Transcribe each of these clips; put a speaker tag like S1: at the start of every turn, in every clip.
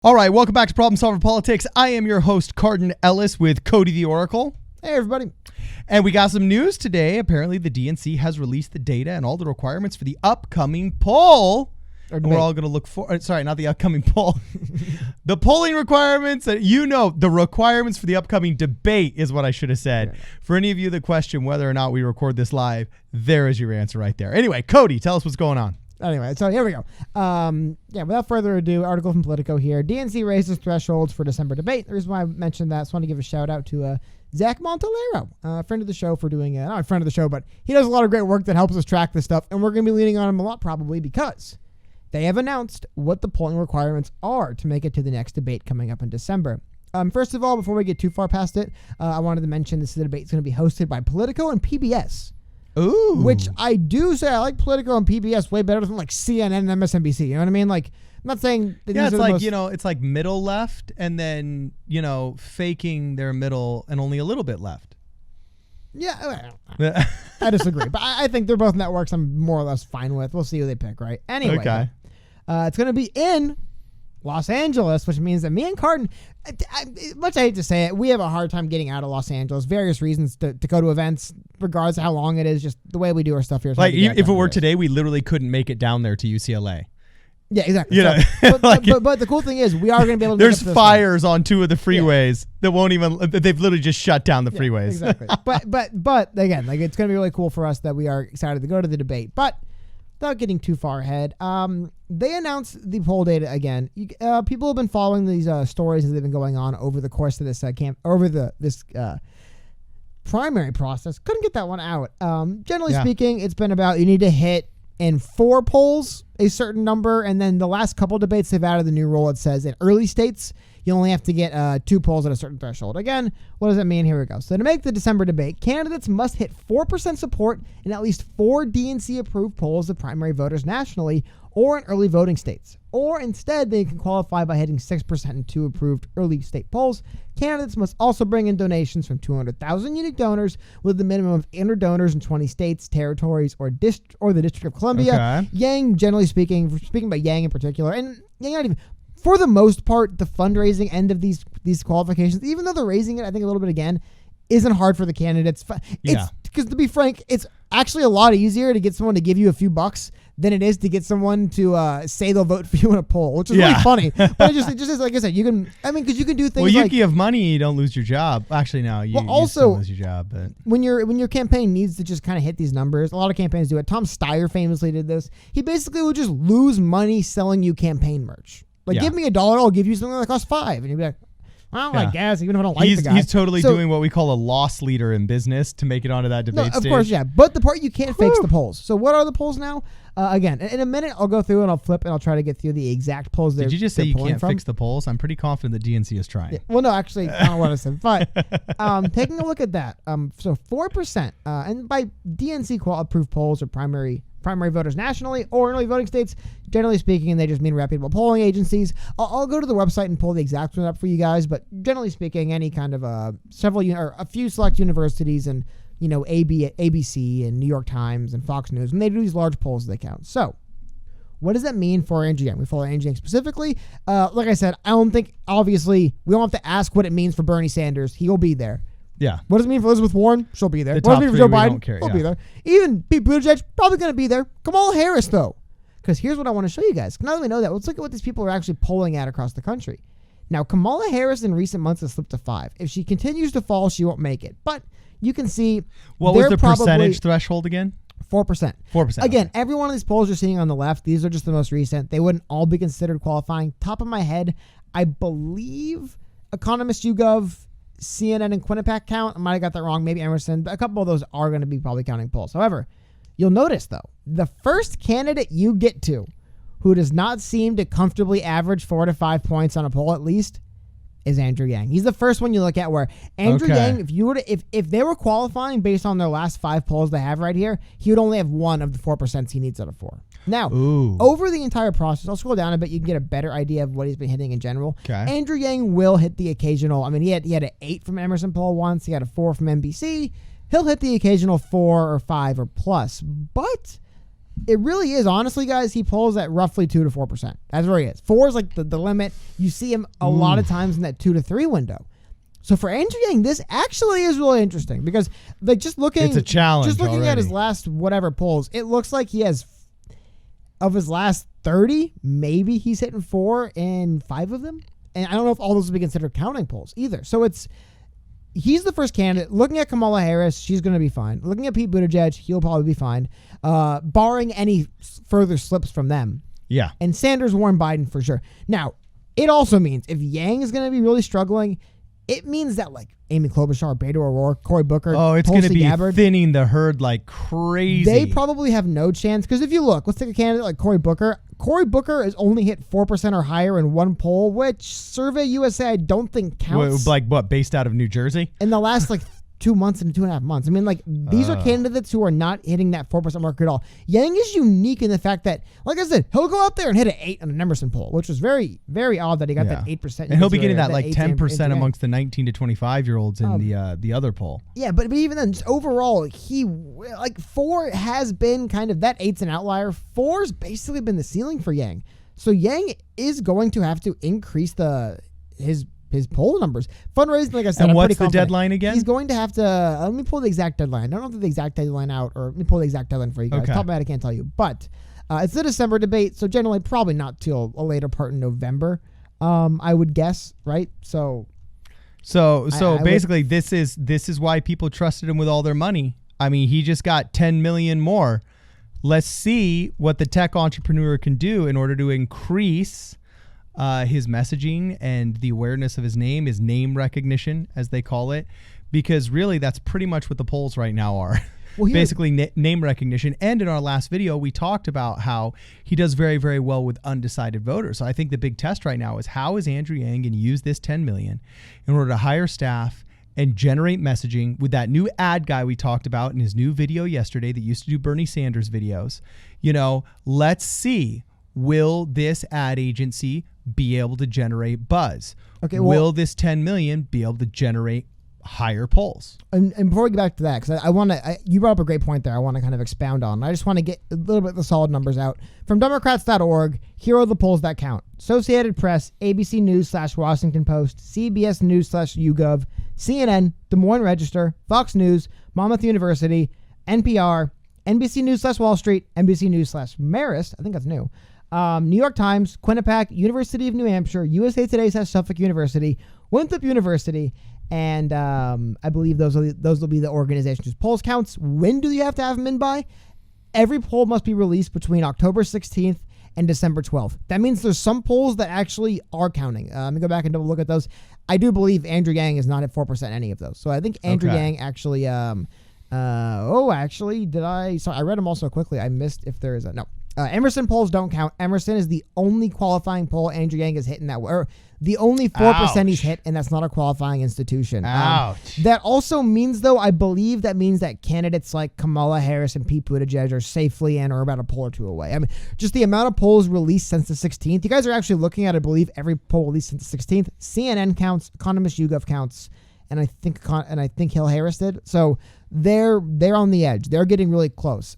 S1: All right, welcome back to Problem Solver Politics. I am your host, Cardin Ellis, with Cody the Oracle.
S2: Hey, everybody.
S1: And we got some news today. Apparently, the DNC has released the data and all the requirements for the upcoming poll. And we're all going to look for, sorry, not the upcoming poll. The polling requirements, the requirements for the upcoming debate is what I should have said. Yeah. For any of you that question whether or not we record this live, there is your answer right there. Anyway, Cody, tell us what's going on.
S2: Anyway, so here we go. Without further ado, article from Politico here. DNC raises thresholds for December debate. The reason why I mentioned that, I just want to give a shout out to Zach Montalero, a friend of the show for doing, not a friend of the show, but he does a lot of great work that helps us track this stuff. And we're going to be leaning on him a lot probably because they have announced what the polling requirements are to make it to the next debate coming up in December. First of all, before we get too far past it, I wanted to mention this debate is going to be hosted by Politico and PBS.
S1: Ooh.
S2: Which I do say I like Politico and PBS way better than like CNN and MSNBC. You know what I mean? Like, I'm not saying that
S1: it's like, it's like middle left and then, faking their middle and only a little bit left.
S2: Yeah. I disagree. But I think they're both networks I'm more or less fine with. We'll see who they pick, right? Anyway.
S1: Okay.
S2: It's going to be in Los Angeles, which means that me and Cardin, much I hate to say it, we have a hard time getting out of Los Angeles. Various reasons to go to events, regardless of how long it is, just the way we do our stuff here.
S1: Like, if it were today, we literally couldn't make it down there to UCLA.
S2: Yeah, exactly. But the cool thing is, we are going to be able to.
S1: There's fires on two of the freeways that won't even. They've literally just shut down the freeways.
S2: Exactly. but again, like it's going to be really cool for us that we are excited to go to the debate. But without getting too far ahead, they announced the poll data again. People have been following these stories as they've been going on over the course of this this primary process. Couldn't get that one out. Generally speaking, it's been about you need to hit in 4 polls a certain number, and then the last couple debates they've added the new rule. It says in early states you only have to get 2 polls at a certain threshold. Again, what does that mean? Here we go. So to make the December debate, candidates must hit 4% support in at least 4 DNC-approved polls of primary voters nationally or in early voting states. Or instead, they can qualify by hitting 6% in 2 approved early state polls. Candidates must also bring in donations from 200,000 unique donors with a minimum of 800 donors in 20 states, territories, or the District of Columbia.
S1: Okay.
S2: Yang, generally speaking about Yang in particular, and Yang not even... For the most part, the fundraising end of these qualifications, even though they're raising it, I think a little bit again, isn't hard for the candidates. Because to be frank, it's actually a lot easier to get someone to give you a few bucks than it is to get someone to say they'll vote for you in a poll, which is really funny. But it just is, like I said, because you can do things.
S1: Well, you give money, you don't lose your job. Actually, no, you still lose your job. But
S2: when your campaign needs to just kind of hit these numbers, a lot of campaigns do it. Tom Steyer famously did this. He basically would just lose money selling you campaign merch. Give me $1, I'll give you something that costs $5. And you'd be like, well, I guess, even if I don't like the guy.
S1: He's totally doing what we call a loss leader in business to make it onto that debate stage.
S2: Of course, yeah. But the part you can't fix the polls. So what are the polls now? Again, in a minute, I'll go through and I'll flip and I'll try to get through the exact polls.
S1: Did you just say you can't fix the polls? I'm pretty confident the DNC is trying.
S2: Yeah. Well, no, actually, I don't want to say. But taking a look at that, so 4%, and by DNC approved polls or primary voters nationally or in early voting states, generally speaking, they just mean reputable polling agencies. I'll go to the website and pull the exact one up for you guys, but generally speaking, any kind of a few select universities and ABC and New York Times and Fox News, when they do these large polls, they count. So what does that mean for Andrew Yang? We follow Andrew Yang specifically. Like I said, I don't think, obviously, we don't have to ask what it means for Bernie Sanders. He'll be there.
S1: Yeah.
S2: What does it mean for Elizabeth Warren? She'll be there.
S1: What
S2: does it mean for Joe Biden?
S1: He'll
S2: be there. Even Pete Buttigieg, probably going to be there. Kamala Harris, though. Because here's what I want to show you guys. Now that we know that, let's look at what these people are actually polling at across the country. Now, Kamala Harris in recent months has slipped to 5. If she continues to fall, she won't make it. But you can see...
S1: What was the percentage threshold again?
S2: 4%.
S1: 4%.
S2: Again, every one of these polls you're seeing on the left, these are just the most recent. They wouldn't all be considered qualifying. Top of my head, I believe Economist YouGov, CNN, and Quinnipiac count. I might have got that wrong. Maybe Emerson. But a couple of those are going to be probably counting polls. However, you'll notice, though, the first candidate you get to who does not seem to comfortably average 4 to 5 points on a poll at least is Andrew Yang. He's the first one you look at where Andrew Yang, if they were qualifying based on their last 5 polls they have right here, he would only have 1 of the 4% he needs out of 4. Now, over the entire process, I'll scroll down a bit. You can get a better idea of what he's been hitting in general.
S1: Okay.
S2: Andrew Yang will hit the occasional. I mean, he had an 8 from Emerson poll once. He had a 4 from NBC. He'll hit the occasional 4 or 5 or plus. But it really is. Honestly, guys, he polls at roughly 2 to 4%. That's where he is. 4 is like the limit. You see him a lot of times in that 2 to 3 window. So for Andrew Yang, this actually is really interesting because like just looking,
S1: it's a challenge.
S2: Just looking
S1: already.
S2: at his last whatever polls, it looks like he has of his last 30, maybe he's hitting 4 in 5 of them. And I don't know if all those would be considered counting polls either. So he's the first candidate. Looking at Kamala Harris, she's going to be fine. Looking at Pete Buttigieg, he'll probably be fine, barring any further slips from them.
S1: Yeah.
S2: And Sanders, Warren, Biden for sure. Now, it also means if Yang is going to be really struggling, it means that like Amy Klobuchar, Beto O'Rourke, Cory Booker,
S1: it's going to be
S2: Gabbard,
S1: thinning the herd like crazy.
S2: they probably have no chance because if you look, let's take a candidate like Cory Booker. Cory Booker has only hit 4% or higher in one poll, which Survey USA I don't think counts.
S1: Like what? Based out of New Jersey?
S2: In the last like 2 months and 2.5 months. I mean, like these are candidates who are not hitting that 4% mark at all. Yang is unique in the fact that, like I said, he'll go out there and hit an 8 on an Emerson poll, which was very, very odd that he got that 8%.
S1: And he'll be getting that like 10% amongst the 19 to 25-year-olds in the other poll.
S2: Yeah, but even then, just overall, he like 4 has been kind of that 8's an outlier. 4's basically been the ceiling for Yang. So Yang is going to have to increase his poll numbers. Fundraising, like I said,
S1: and
S2: I'm
S1: what's
S2: pretty
S1: the
S2: confident.
S1: deadline again?
S2: He's going to have to, let me pull the exact deadline. I don't have the exact deadline out, or let me pull the exact deadline for you guys.
S1: Okay.
S2: Top of my head, I can't tell you. But it's the December debate, so generally probably not till a later part in November, I would guess, right? So
S1: basically, this is why people trusted him with all their money. I mean, he just got 10 million more. Let's see what the tech entrepreneur can do in order to increase his messaging and the awareness of his name recognition, as they call it, because really that's pretty much what the polls right now are. Well, basically name recognition. And in our last video, we talked about how he does very, very well with undecided voters. So I think the big test right now is how is Andrew Yang going to use this 10 million in order to hire staff and generate messaging with that new ad guy we talked about in his new video yesterday that used to do Bernie Sanders videos. Let's see, will this ad agency be able to generate buzz? Okay, will this 10 million be able to generate higher polls?
S2: And before we get back to that, because I want to, you brought up a great point there I want to kind of expound on. I just want to get a little bit of the solid numbers out. From Democrats.org, here are the polls that count. Associated Press, ABC News / Washington Post, CBS News / YouGov, CNN, Des Moines Register, Fox News, Monmouth University, NPR, NBC News / Wall Street, NBC News / Marist, I think that's new, New York Times, Quinnipiac, University of New Hampshire, USA Today / Suffolk University, Winthrop University, and I believe those will be the organizations whose polls counts. When do you have to have them in by? Every poll must be released between October 16th and December 12th. That means there's some polls that actually are counting. Let me go back and double look at those. I do believe Andrew Yang is not at 4% any of those. So I think Andrew Yang actually, sorry, I read them all so quickly. I missed if there is no. Emerson polls don't count. Emerson is the only qualifying poll Andrew Yang is hitting that way, or the only 4% he's hit, and that's not a qualifying institution. That also means, though, I believe that means that candidates like Kamala Harris and Pete Buttigieg are safely in or about a poll or two away. I mean, just the amount of polls released since the 16th. You guys are actually looking at, I believe, every poll released since the 16th. CNN counts, Economist YouGov counts, and I think Hill Harris did. So they're on the edge. They're getting really close.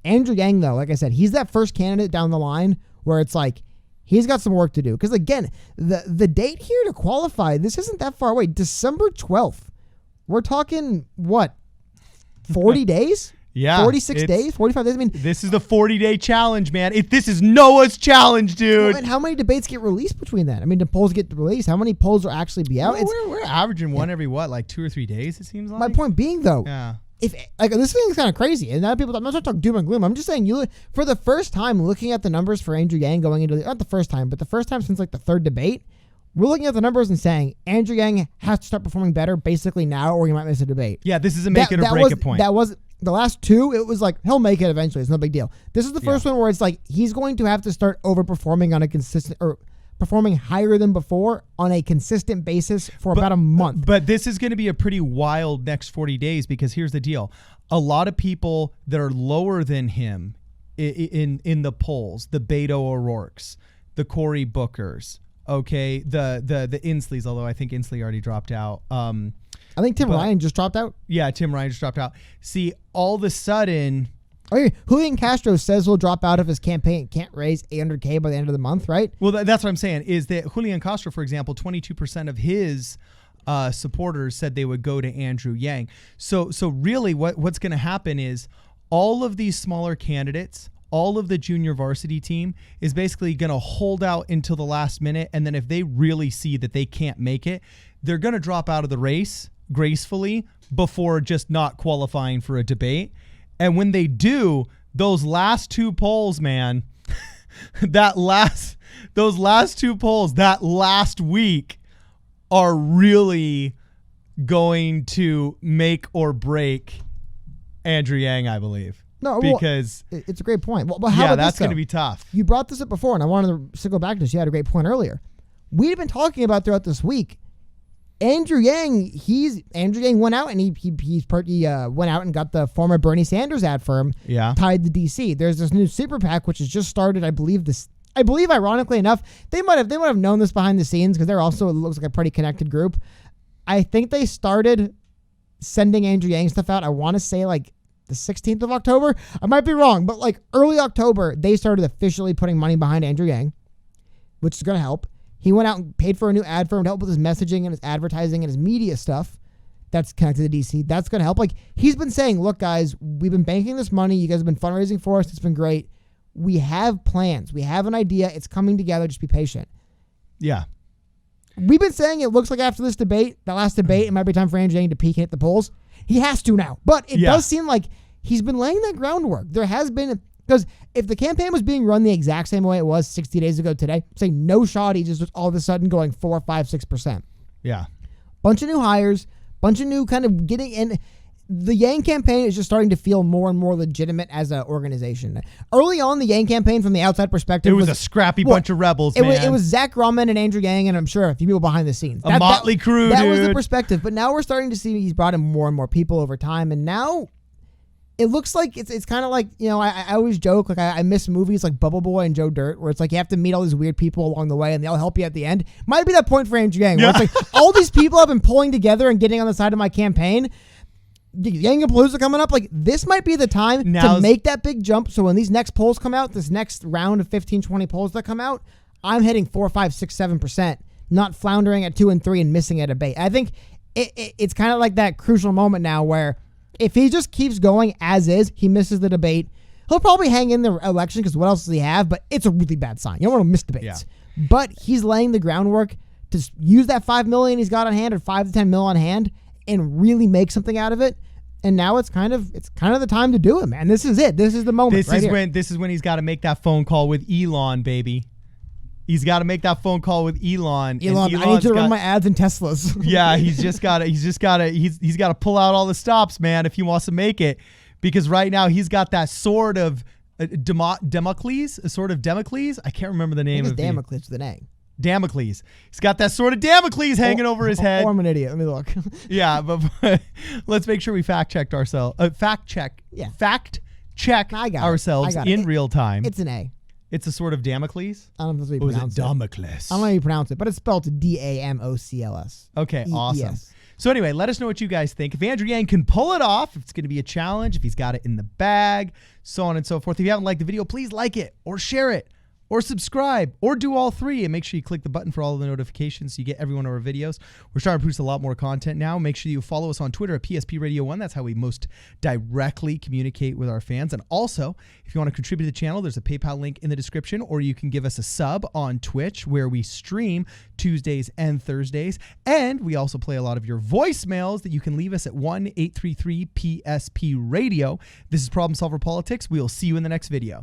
S2: Andrew Yang, though, like I said, he's that first candidate down the line where it's like he's got some work to do. Because, again, the date here to qualify, this isn't that far away. December 12th. We're talking, what, 40 days?
S1: Yeah.
S2: 46 days? 45 days? I mean,
S1: this is the 40-day challenge, man. This is Noah's challenge, dude.
S2: Well, and how many debates get released between that? I mean, the polls get released. How many polls will actually be out?
S1: Well, we're averaging one every, 2 or 3 days, it seems like?
S2: My point being, though, if this thing is kind of crazy, and now people, I'm not talking doom and gloom. I'm just saying, for the first time, looking at the numbers for Andrew Yang going into not the first time, but the first time since like the third debate, we're looking at the numbers and saying Andrew Yang has to start performing better basically now, or he might miss a debate.
S1: Yeah, this is a make it or break it point.
S2: That was the last two. It was like he'll make it eventually. It's no big deal. This is the first one where it's like he's going to have to start overperforming on a consistent or performing higher than before on a consistent basis for about a month. But
S1: this is going to be a pretty wild next 40 days because here's the deal. A lot of people that are lower than him in the polls, the Beto O'Rourke's, the Cory Bookers, okay, the Insleys, although I think Inslee already dropped out.
S2: I think Tim Ryan just dropped out.
S1: Yeah, Tim Ryan just dropped out. See, all of a sudden...
S2: Oh, Julian Castro says he'll drop out of his campaign and can't raise $800K by the end of the month, right?
S1: Well, that's what I'm saying, is that Julian Castro, for example, 22% of his supporters said they would go to Andrew Yang. So really what's going to happen is all of these smaller candidates, all of the junior varsity team is basically going to hold out until the last minute. And then if they really see that they can't make it, they're going to drop out of the race gracefully before just not qualifying for a debate. And when they do, those last two polls, man, those last two polls that last week are really going to make or break Andrew Yang, I believe.
S2: No,
S1: because
S2: it's a great point. Well, how about
S1: that's
S2: going
S1: to be tough.
S2: You brought this up before, and I wanted to circle back to this. You had a great point earlier. We've been talking about throughout this week. Andrew Yang went out and he went out and got the former Bernie Sanders ad firm tied to DC. There's this new super PAC which has just started. I believe ironically enough, they might have known this behind the scenes because they're also, it looks like a pretty connected group. I think they started sending Andrew Yang stuff out. I want to say like the 16th of October. I might be wrong, but like early October, they started officially putting money behind Andrew Yang, which is going to help. He went out and paid for a new ad firm to help with his messaging and his advertising and his media stuff that's connected to DC. That's going to help. Like, he's been saying, look, guys, we've been banking this money. You guys have been fundraising for us. It's been great. We have plans. We have an idea. It's coming together. Just be patient.
S1: Yeah.
S2: We've been saying it looks like after this debate, that last debate, it might be time for Andrew Yang to peak and hit the polls. He has to now. But it does seem like he's been laying that groundwork. There has been, because if the campaign was being run the exact same way it was 60 days ago today, say no shot, he just all of a sudden going 4, 5, 6%.
S1: Yeah.
S2: Bunch of new hires, bunch of new kind of getting in. The Yang campaign is just starting to feel more and more legitimate as an organization. Early on, the Yang campaign, from the outside perspective,
S1: it was a scrappy bunch of rebels, man.
S2: It was Zach Grumman and Andrew Yang, and I'm sure a few people behind the scenes.
S1: A motley crew,
S2: That
S1: dude.
S2: was the perspective. But now we're starting to see he's brought in more and more people over time, and now it looks like it's kind of like, you know, I always joke, like I miss movies like Bubble Boy and Joe Dirt, where it's like you have to meet all these weird people along the way and they'll help you at the end. Might be that point for Andrew Yang, where it's like all these people have been pulling together and getting on the side of my campaign. Yang-a-Palooza coming up, like this might be the time to make that big jump. So when these next polls come out, this next round of 15, 20 polls that come out, I'm hitting 4, 5, 6, 7%, not floundering at 2 and 3 and missing a debate. I think it's kind of like that crucial moment now where if he just keeps going as is, he misses the debate. He'll probably hang in the election because what else does he have? But it's a really bad sign. You don't want to miss debates. Yeah. But he's laying the groundwork to use that $5 million he's got on hand or $5 to $10 million on hand and really make something out of it. And now it's kind of the time to do it, man. This is it. This is the moment.
S1: This is when he's got to make that phone call with Elon, baby. He's got to make that phone call with Elon.
S2: Elon, I need you to run my ads in Teslas.
S1: Yeah, he's got to pull out all the stops, man, if he wants to make it, because right now he's got that sword of Damocles, a sword of Damocles. I can't remember the name of it.
S2: Damocles with an A.
S1: Damocles. He's got that sword of Damocles hanging over his head.
S2: Or I'm an idiot. Let me look.
S1: Yeah, but let's make sure we fact check ourselves in real time.
S2: It's an A.
S1: It's a sword of Damocles?
S2: I don't know if that's how you pronounce it.
S1: Damocles?
S2: I don't know how you pronounce it, but it's spelled Damocls.
S1: Okay, awesome. So anyway, let us know what you guys think. If Andrew Yang can pull it off, if it's going to be a challenge, if he's got it in the bag, so on and so forth. If you haven't liked the video, please like it or share it or subscribe or do all three, and make sure you click the button for all of the notifications so you get every one of our videos. We're starting to produce a lot more content now. Make sure you follow us on Twitter at PSP Radio 1. That's how we most directly communicate with our fans. And also, if you want to contribute to the channel, there's a PayPal link in the description, or you can give us a sub on Twitch, where we stream Tuesdays and Thursdays. And we also play a lot of your voicemails that you can leave us at 1-833-PSP Radio. This is Problem Solver Politics. We'll see you in the next video.